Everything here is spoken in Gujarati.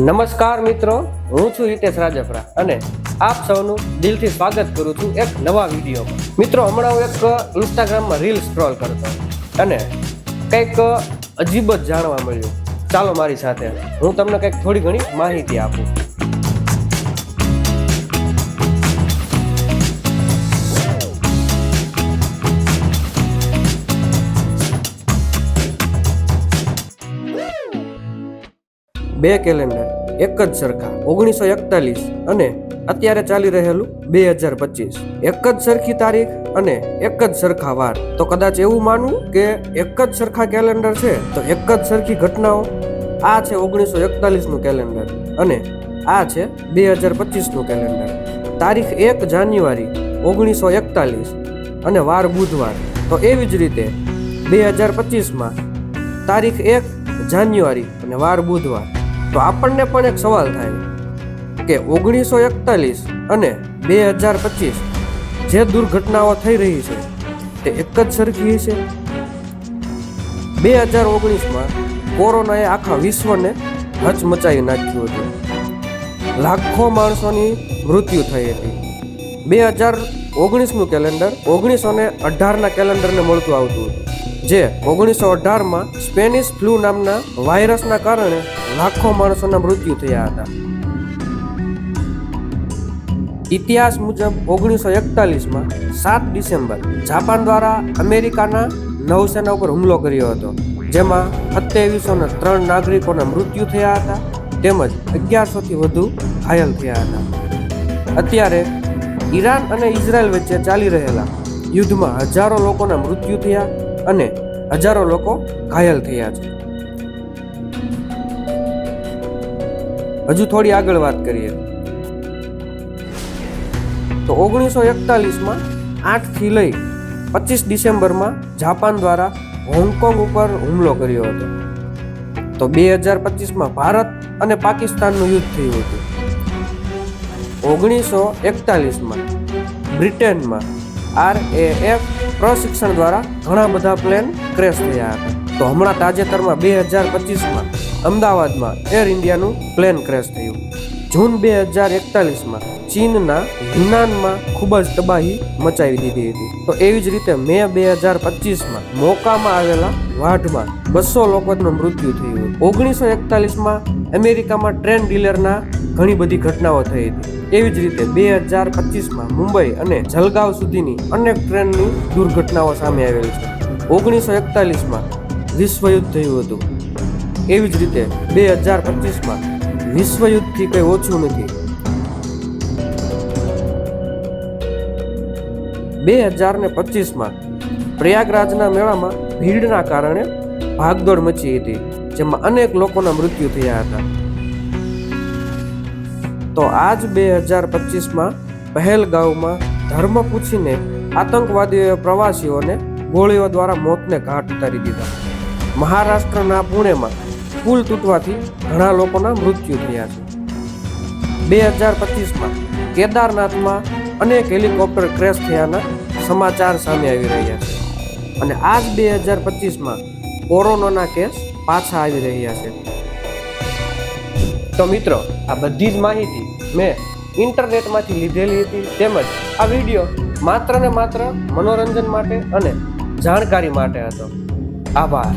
નમસ્કાર મિત્રો, હું છું હિતેશ રાજપરા અને આપ સૌનું દિલથી સ્વાગત કરું છું એક નવા વિડીયોમાં. મિત્રો, હમણાં હું એક ઇન્સ્ટાગ્રામમાં રીલ સ્ક્રોલ કરતો અને કંઈક અજીબ જ જાણવા મળ્યું. ચાલો મારી સાથે હું તમને કંઈક થોડી ઘણી માહિતી આપું. બે કેલેન્ડર એક જ સરખા 1941 અને અત્યારે ચાલી રહેલું 2025. એક જ સરખી તારીખ અને એક જ સરખા વાર. તો કદાચ એવું માનવું કે એક જ સરખા કેલેન્ડર છે તો એક જ સરખી ઘટનાઓ. આ છે 1941 નું કેલેન્ડર અને આ છે 2025 નું કેલેન્ડર. તારીખ 1 જાન્યુઆરી 1941 અને વાર બુધવાર. તો એવી જ રીતે 2025માં તારીખ 1 જાન્યુઆરી અને વાર બુધવાર. તો આપણને પણ એક સવાલ થાય કે 1941 અને 2025 જે દુર્ઘટનાઓ થઈ રહી છે તે એક જ સરખી છે. 2019માં કોરોનાએ આખા વિશ્વને હચમચાવી નાખ્યું હતું. લાખો માણસોની મૃત્યુ થઈ હતી. 2019નું કેલેન્ડર 1918ના કેલેન્ડરને મળતું આવતું હતું, જે 1918માં સ્પેનિશ ફ્લૂ નામના વાયરસના કારણે લાખો માણસોના મૃત્યુ થયા હતા. ઇતિહાસ મુજબ 1941માં 7 ડિસેમ્બર જાપાન દ્વારા અમેરિકાના નૌસેના ઉપર હુમલો કર્યો હતો, જેમાં 2703 નાગરિકોના મૃત્યુ થયા હતા તેમજ 1100થી વધુ ઘાયલ થયા હતા. અત્યારે ઈરાન અને ઇઝરાયલ વચ્ચે ચાલી રહેલા યુદ્ધમાં હજારો લોકોના મૃત્યુ થયા અને હજારો લોકો ઘાયલ થયા છે. હજુ થોડી આગળ વાત કરીએ તો 1941માં 8 થી લઈ 25 ડિસેમ્બરમાં જાપાન દ્વારા હોંગકોંગ ઉપર હુમલો કર્યો હતો. તો 2025માં ભારત અને પાકિસ્તાનનું યુદ્ધ થયું હતું. 1941માં બ્રિટનમાં RAF પ્રશિક્ષણ દ્વારા ઘણા બધા પ્લેન ક્રેશ થયા હતા. તો હમણાં તાજેતરમાં 2025માં અમદાવાદમાં એર ઇન્ડિયાનું પ્લેન ક્રેશ થયું. જૂન 2041માં ચીનના યુનાનમાં ખૂબ જ તબાહી મચાવી દીધી હતી. તો એવી જ રીતે મે 2025માં મોકામાં આવેલા વાઢમાં 200 લોકોનું મૃત્યુ થયું. 1941માં અમેરિકામાં ટ્રેન ડીલરના ઘણી બધી ઘટનાઓ થઈ હતી. એવી જ રીતે 2025માં મુંબઈ અને જલગાંવ સુધીની અનેક ટ્રેનની દુર્ઘટનાઓ સામે આવેલી છે. 1941માં વિશ્વયુદ્ધ થયું હતું. એવી જ રીતે 2025માં વિશ્વયુદ્ધથી કંઈ ઓછું નથી. 2025માં પ્રયાગરાજના મેળામાં ભીડના કારણે ભાગદોડ મચી હતી, જેમાં અનેક લોકોના મૃત્યુ થયા હતા. તો આજ 2025માં પહેલગાંવમાં ધર્મ પૂછીને આતંકવાદીઓએ પ્રવાસીઓને ગોળીઓ દ્વારા મોતને ઘાટ ઉતારી દીધા. મહારાષ્ટ્રના પુણેમાં પુલ તૂટવાથી ઘણા લોકોના મૃત્યુ થયા છે. 2025માં કેદારનાથમાં અનેક હેલિકોપ્ટર ક્રેશ થયાના સમાચાર સામે આવી રહ્યા છે. અને આજ 2025માં કોરોનાના કેસ પાછા આવી રહ્યા છે. તો મિત્રો, આ બધી જ માહિતી મેં ઇન્ટરનેટમાંથી લીધેલી હતી, તેમજ આ વિડીયો માત્ર ને માત્ર મનોરંજન માટે અને જાણકારી માટે હતો. આભાર.